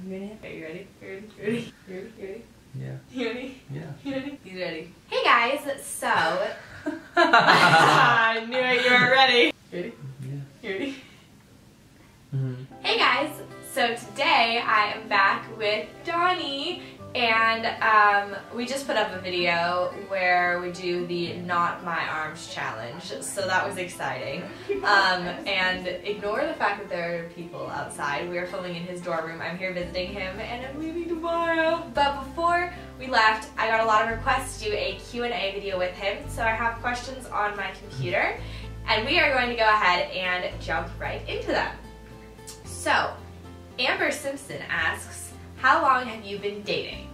I'm ready. Okay, you ready? You ready? You ready? You ready? You ready? Yeah. You ready? Yeah. You ready? He's ready. Hey guys, so I knew it, you were ready. You ready? Yeah. You ready? Hey guys, so today I am back with Donnie, and we just put up a video where we do the Not My Arms challenge, so that was exciting. And ignore the fact that there are people outside. We are filming in his dorm room. I'm here visiting him, and I'm leaving tomorrow. But before we left, I got a lot of requests to do a Q&A video with him, so I have questions on my computer, and we are going to go ahead and jump right into them. So, Amber Simpson asks, how long have you been dating?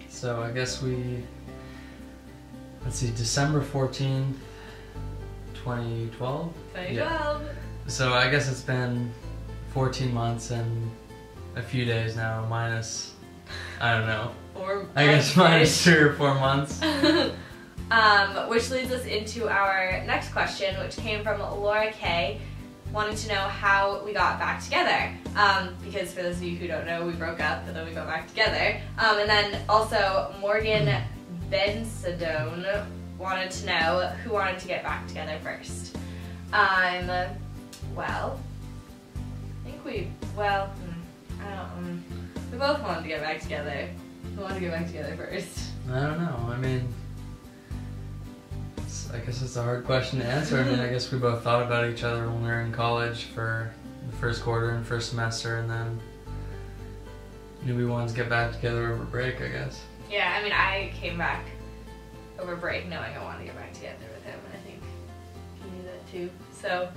So I guess let's see, December 14th, 2012? 2012. Yeah. So I guess it's been 14 months and a few days now, minus, I don't know. I guess minus 3 or 4 months. Which leads us into our next question, which came from Laura K. wanting to know how we got back together. Because for those of you who don't know, we broke up and then we got back together. And then also Morgan Bensadone wanted to know who wanted to get back together first. Well, I think we both wanted to get back together. Who wanted to get back together first? I don't know, I mean, I guess it's a hard question to answer. I mean, I guess we both thought about each other when we were in college for the first quarter and first semester, and then knew we wanted to get back together over break, I guess. Yeah, I mean, I came back over break knowing I wanted to get back together with him, and I think he knew that too. So,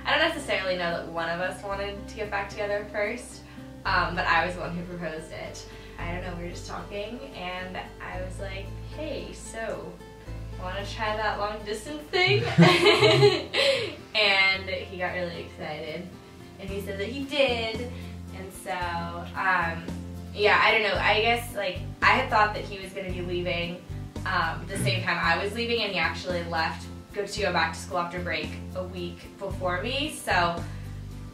I don't necessarily know that one of us wanted to get back together first, but I was the one who proposed it. I don't know, we were just talking, and I was like, hey, so, want to try that long distance thing? And he got really excited, and he said that he did, and so, yeah, I don't know, I guess, like, I had thought that he was going to be leaving the same time I was leaving, and he actually left to go back to school after break a week before me, so,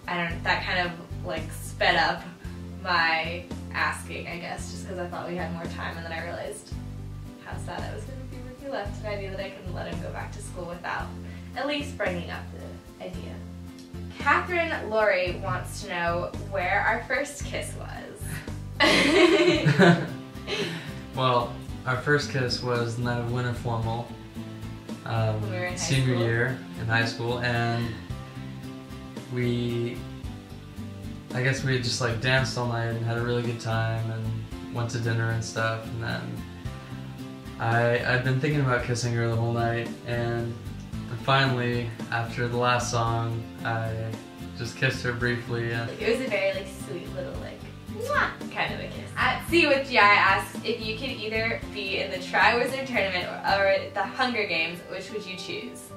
that kind of, like, sped up my asking, I guess, just because I thought we had more time, and then I realized how sad I was going to be when he left, and I knew that I couldn't let him go back to school without at least bringing up the idea. Catherine Laurie wants to know where our first kiss was. Well, our first kiss was the night of winter formal, when we were in senior year in high school, and I guess we had just like danced all night and had a really good time and went to dinner and stuff, and then I'd been thinking about kissing her the whole night, and finally, after the last song, I just kissed her briefly. And it was a very like sweet little like mwah kind of a kiss. See what Jai asks, if you could either be in the Triwizard tournament or the Hunger Games, which would you choose?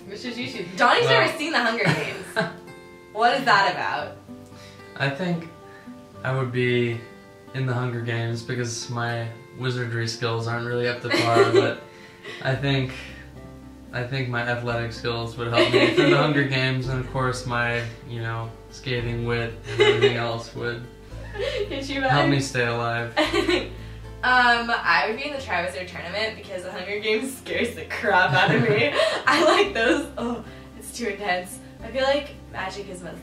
Which did you choose? Donnie's never seen the Hunger Games. What is that about? I think I would be in the Hunger Games because my wizardry skills aren't really up to par, but I think my athletic skills would help me through the Hunger Games, and of course my, skating wit and everything else would help me stay alive. I would be in the Triwizard tournament because the Hunger Games scares the crap out of me. I like those, it's too intense. I feel like magic is much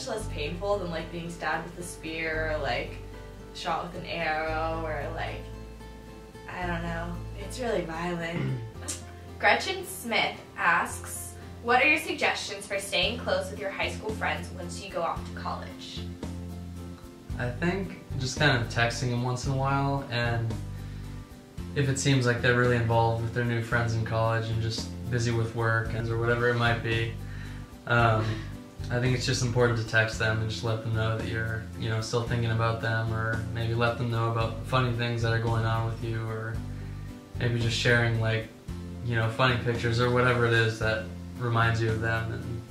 less painful than like being stabbed with a spear or like shot with an arrow or like, I don't know, it's really violent. Gretchen Smith asks, what are your suggestions for staying close with your high school friends once you go off to college? I think just kind of texting them once in a while, and if it seems like they're really involved with their new friends in college and just busy with work or whatever it might be, I think it's just important to text them and just let them know that you're, still thinking about them, or maybe let them know about funny things that are going on with you, or maybe just sharing like, funny pictures or whatever it is that reminds you of them and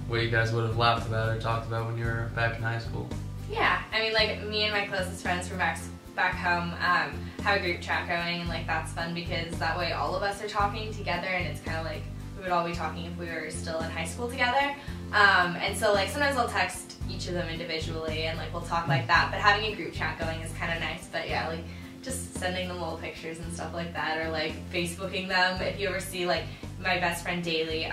what you guys would have laughed about or talked about when you were back in high school. Yeah, I mean, like, me and my closest friends from back home have a group chat going, and like that's fun because that way all of us are talking together, and it's kind of like we would all be talking if we were still in high school together. And so like sometimes I'll text each of them individually and like we'll talk like that, but having a group chat going is kind of nice. But yeah, like just sending them little pictures and stuff like that, or like Facebooking them. If you ever see like my best friend Daily,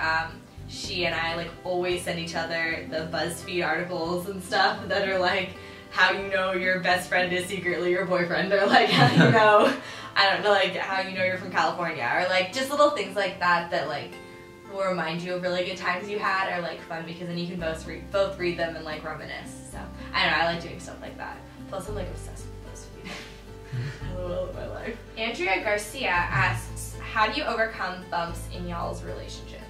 she and I like always send each other the BuzzFeed articles and stuff that are like how you know your best friend is secretly your boyfriend, or like how you know, I don't know, like how you know you're from California, or like just little things like that that like will remind you of really good times you had, are like fun because then you can both read them and like reminisce. So I don't know, I like doing stuff like that. Plus I'm like obsessed with BuzzFeed. I love my life. Andrea Garcia asks, how do you overcome bumps in y'all's relationship?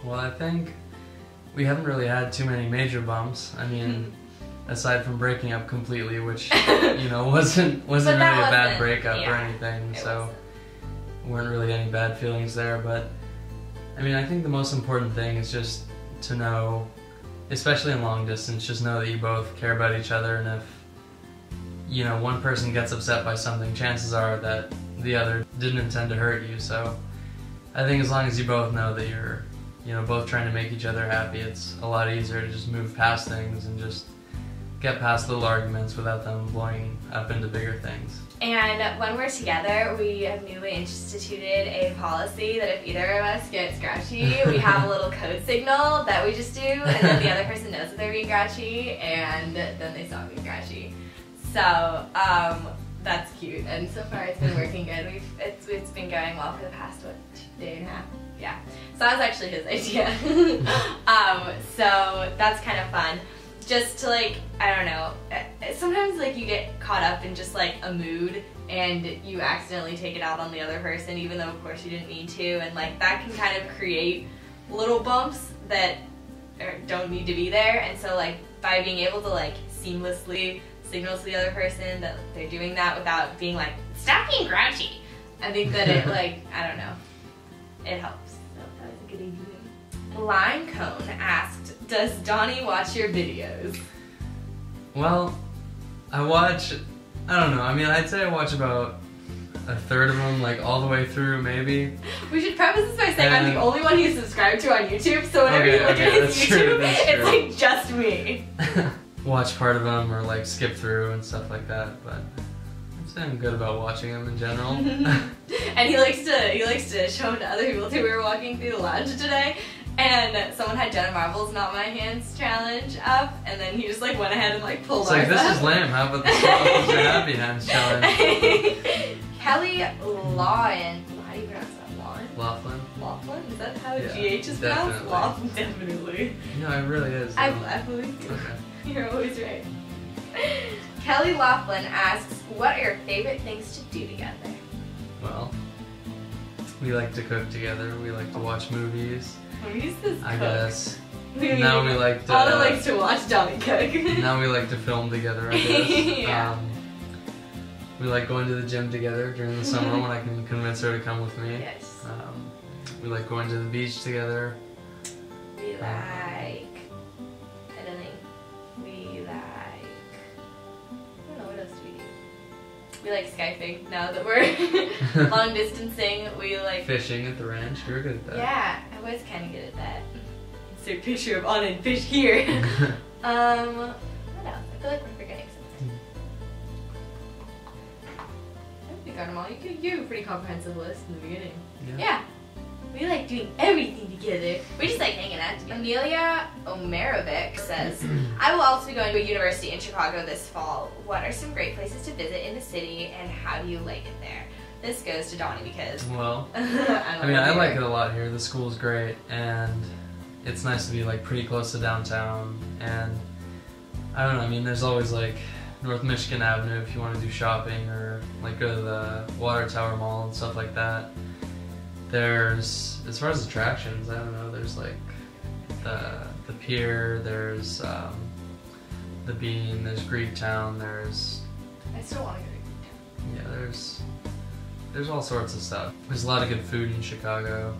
Well, I think we haven't really had too many major bumps. I mean, aside from breaking up completely, which you know wasn't really a bad breakup or anything, so weren't really any bad feelings there. But I mean, I think the most important thing is just to know, especially in long distance, just know that you both care about each other, and if you know one person gets upset by something, chances are that the other didn't intend to hurt you. So I think as long as you both know that you're, you know, both trying to make each other happy, it's a lot easier to just move past things and just get past little arguments without them blowing up into bigger things. And when we're together, we have newly instituted a policy that if either of us get grouchy, we have a little code signal that we just do, and then the other person knows that they're being grouchy, and then they stop being grouchy. So that's cute, and so far it's been working good. It's been going well for the past day and a half. Yeah. So that was actually his idea. So that's kind of fun. Just to like, I don't know, sometimes like you get caught up in just like a mood and you accidentally take it out on the other person, even though of course you didn't mean to, and like that can kind of create little bumps that don't need to be there. And so like by being able to like seamlessly signal to the other person that they're doing that without being like, stop being grouchy, I think that it like, I don't know, it helps. So that was a good idea. Lime Cone asked, does Donnie watch your videos? Well, I don't know, I mean, I'd say I watch about a third of them, like all the way through, maybe. We should preface this by saying I'm the only one he's subscribed to on YouTube, so whenever you look at his YouTube, it's like just me. Watch part of them or like skip through and stuff like that, but I'd say I'm good about watching them in general. And he likes to show them to other people too. We were walking through the lounge today, and someone had Jenna Marbles Not My Hands challenge up, and then he just like went ahead and like pulled ours like, this up. is lame, how about the Happy Hands challenge? Kelly Lawin, how do you pronounce that? Lawin? Laughlin? Laughlin? Is that how GH is pronounced? Definitely. Laughlin, definitely. No, it really is. I believe you. Okay. You're always right. Kelly Laughlin asks, what are your favorite things to do together? Well, we like to cook together, we like to watch movies. Movies is cook. I guess. Now we like to... Anna likes to watch Donnie cook. Now we like to film together, I guess. Yeah. We like going to the gym together during the summer when I can convince her to come with me. Yes. We like going to the beach together. We like... I don't think. We like... I don't know, what else do we do? We like Skyping now that we're long distancing. We like... Fishing at the ranch, you're good at that. Yeah, I was kind of good at that. Insert picture of Anna and fish here. What else? I feel like we're forgetting something. I think we got them all. You have a pretty comprehensive list in the beginning. Yeah. We like doing everything together. We just like hanging out together. Amelia Omerovic says, I will also be going to a university in Chicago this fall. What are some great places to visit in the city, and how do you like it there? This goes to Donnie because... Well, I like it a lot here. The school's great, and it's nice to be like pretty close to downtown, and I don't know, I mean, there's always like North Michigan Avenue if you want to do shopping, or like go to the Water Tower Mall and stuff like that. There's, as far as attractions, I don't know, there's like the pier, there's the Bean, there's Greektown, there's... I still want to go to Greektown. Yeah, there's all sorts of stuff. There's a lot of good food in Chicago.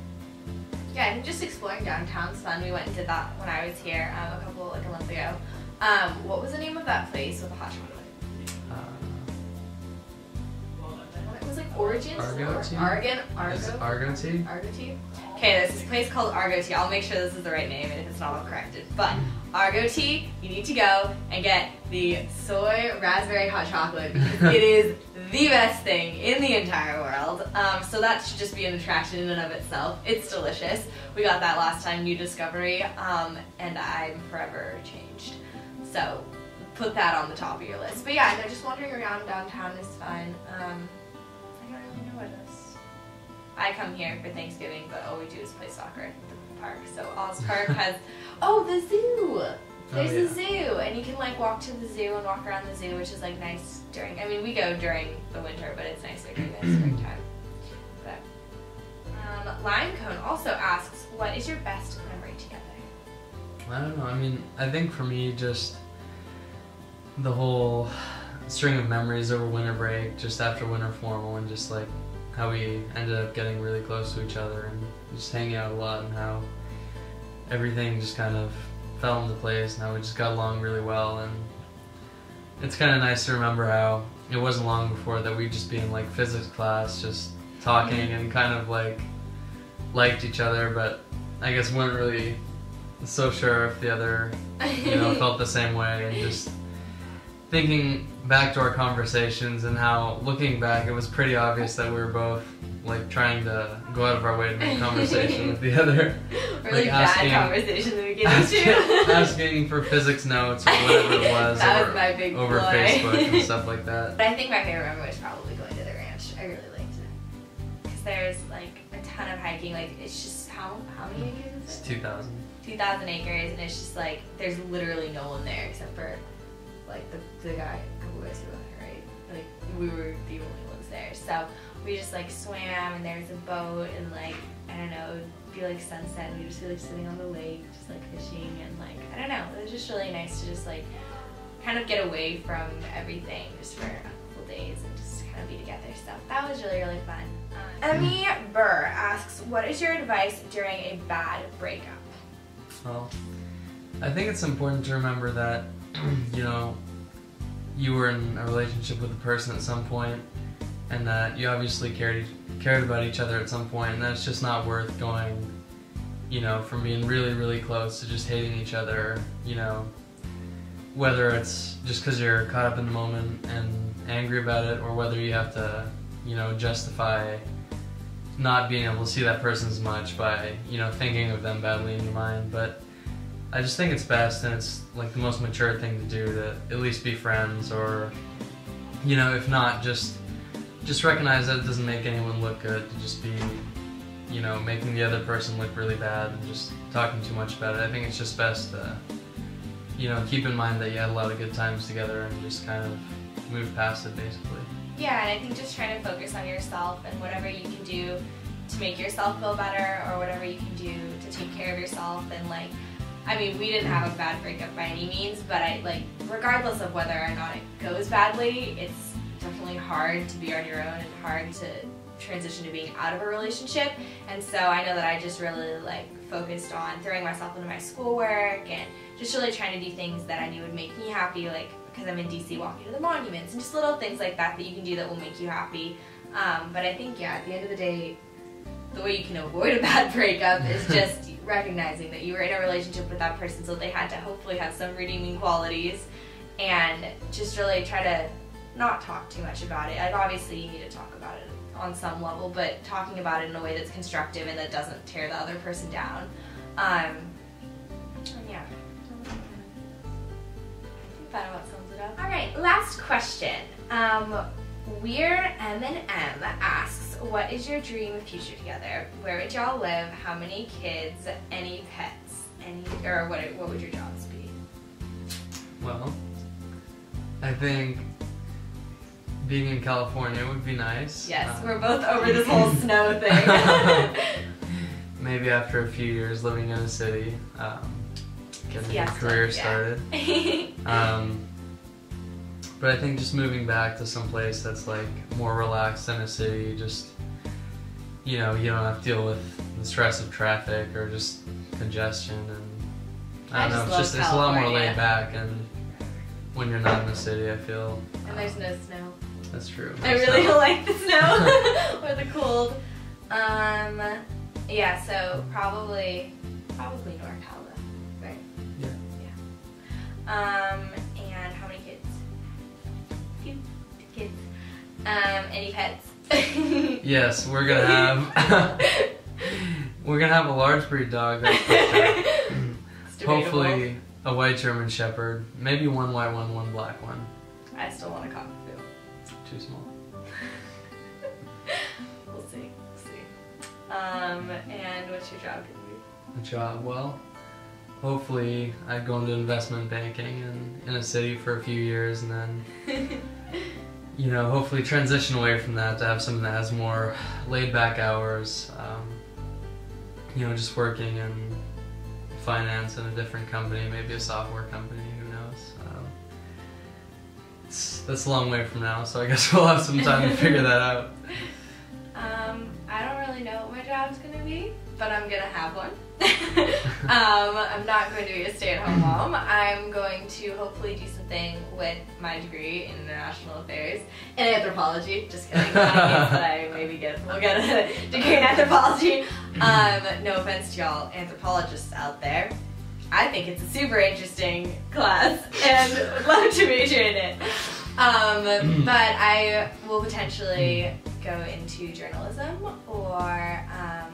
Yeah, I think just exploring downtown's fun. We went and did that when I was here a month ago. What was the name of that place with the hot chocolate? It was like Origins? Argo tea? Argo? Is it Argo tea? Argo tea? Okay, there's this place called Argo Tea. I'll make sure this is the right name and if it's not, I'll correct it. But Argo Tea, you need to go and get the soy raspberry hot chocolate because it is the best thing in the entire world. So that should just be an attraction in and of itself. It's delicious. We got that last time, new discovery, and I'm forever changed. So put that on the top of your list. But yeah, no, just wandering around downtown is fun. I don't really know what else. I come here for Thanksgiving, but all we do is play soccer at the park. So Oz Park has, the zoo! There's a zoo, and you can like walk to the zoo and walk around the zoo, which is like nice during, I mean we go during the winter, but it's nicer during the springtime. But, Lime Cone also asks, what is your best memory together? I don't know, I mean, I think for me just the whole string of memories over winter break, just after winter formal, and just like how we ended up getting really close to each other and just hanging out a lot, and how everything just kind of fell into place and how we just got along really well. And it's kind of nice to remember how it wasn't long before that we'd just be in like physics class just talking and kind of like liked each other, but I guess weren't really so sure if the other, felt the same way. And just thinking back to our conversations and how, looking back, it was pretty obvious that we were both like trying to go out of our way to make conversation with the other. Really like bad conversation in the beginning too. Asking for physics notes or whatever it was. That was my big over ploy. Facebook and stuff like that. But I think my favorite memory was probably going to the ranch. I really liked it. Because there's like a ton of hiking. Like it's just, how many acres is it? It's 2,000. 2,000 acres, and it's just like, there's literally no one there except for like the guy, a couple guys who were there, right? Like we were the only ones there. So we just like swam, and there was a boat, and like, I don't know, it would be like sunset, and we'd just be like sitting on the lake, just like fishing, and like, I don't know, it was just really nice to just like kind of get away from everything just for a couple days and just kind of be together. So that was really, really fun. Emmy Burr asks, what is your advice during a bad breakup? Well, I think it's important to remember that, you were in a relationship with a person at some point, and that you obviously cared about each other at some point, and that it's just not worth going, from being really, really close to just hating each other, whether it's just because you're caught up in the moment and angry about it, or whether you have to, justify not being able to see that person as much by, thinking of them badly in your mind. But I just think it's best, and it's like the most mature thing to do, to at least be friends, or, if not, just recognize that it doesn't make anyone look good to just be, making the other person look really bad and just talking too much about it. I think it's just best to, keep in mind that you had a lot of good times together and just kind of move past it, basically. Yeah, and I think just trying to focus on yourself and whatever you can do to make yourself feel better, or whatever you can do to take care of yourself. And like, I mean, we didn't have a bad breakup by any means, but regardless of whether or not it goes badly, it's definitely hard to be on your own and hard to transition to being out of a relationship. And so I know that I just really focused on throwing myself into my schoolwork and just really trying to do things that I knew would make me happy, like because I'm in DC, walking to the monuments and just little things like that that you can do that will make you happy. But I think, yeah, at the end of the day, the way you can avoid a bad breakup is just recognizing that you were in a relationship with that person, so they had to hopefully have some redeeming qualities, and just really try to not talk too much about it. Like, obviously you need to talk about it on some level, but talking about it in a way that's constructive and that doesn't tear the other person down. And yeah. I think that about sums it up. Alright, last question. Weird M&M asks, what is your dream future together? Where would y'all live? How many kids? Any pets? What would your jobs be? Well, I think being in California would be nice. Yes, we're both over this whole snow thing. Maybe after a few years living in a city, getting a career started. But I think just moving back to some place that's more relaxed than a city, just, you don't have to deal with the stress of traffic or just congestion, and I don't know, it's a lot more laid back, and when you're not in the city, I feel. And there's no snow. That's true. I really don't like the snow or the cold. Yeah, so probably NorCal, right? Yeah. And how many kids? Few kids. Any pets? Yes, we're gonna have a large breed dog. That's for sure. Hopefully a white German Shepherd, maybe one white one, one black one. I still want a cockapoo. Too small. We'll see. And what's your job gonna be? A job, well, hopefully I'd go into investment banking in a city for a few years and then, you know, hopefully transition away from that to have something that has more laid back hours, you know, just working in finance in a different company, maybe a software company, who knows. That's a long way from now, so I guess we'll have some time to figure that out. I don't really know what my job's gonna be, but I'm gonna have one. I'm not going to be a stay-at-home mom. I'm going to hopefully do something with my degree in international affairs and anthropology. Just kidding. We'll get a degree in anthropology. No offense to y'all anthropologists out there. I think it's a super interesting class and would love to major in it. But I will potentially go into journalism or I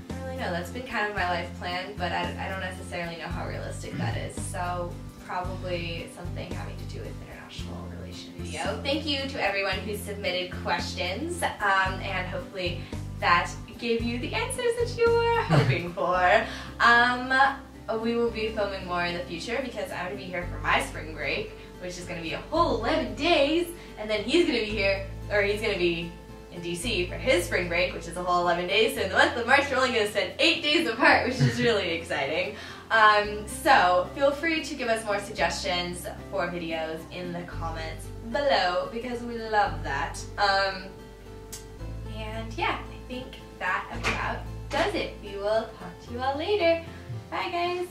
don't really know. That's been kind of my life plan, but I don't necessarily know how realistic that is. So probably something having to do with international relations. Thank you to everyone who submitted questions, and hopefully that gave you the answers that you were hoping for. We will be filming more in the future because I'm going to be here for my spring break, which is going to be a whole 11 days, and then he's going to be here, or he's going to be in DC for his spring break, which is a whole 11 days, so in the month of March we're only going to spend 8 days apart, which is really exciting. So feel free to give us more suggestions for videos in the comments below, because we love that. And yeah, I think that about does it. We will talk to you all later. Bye guys!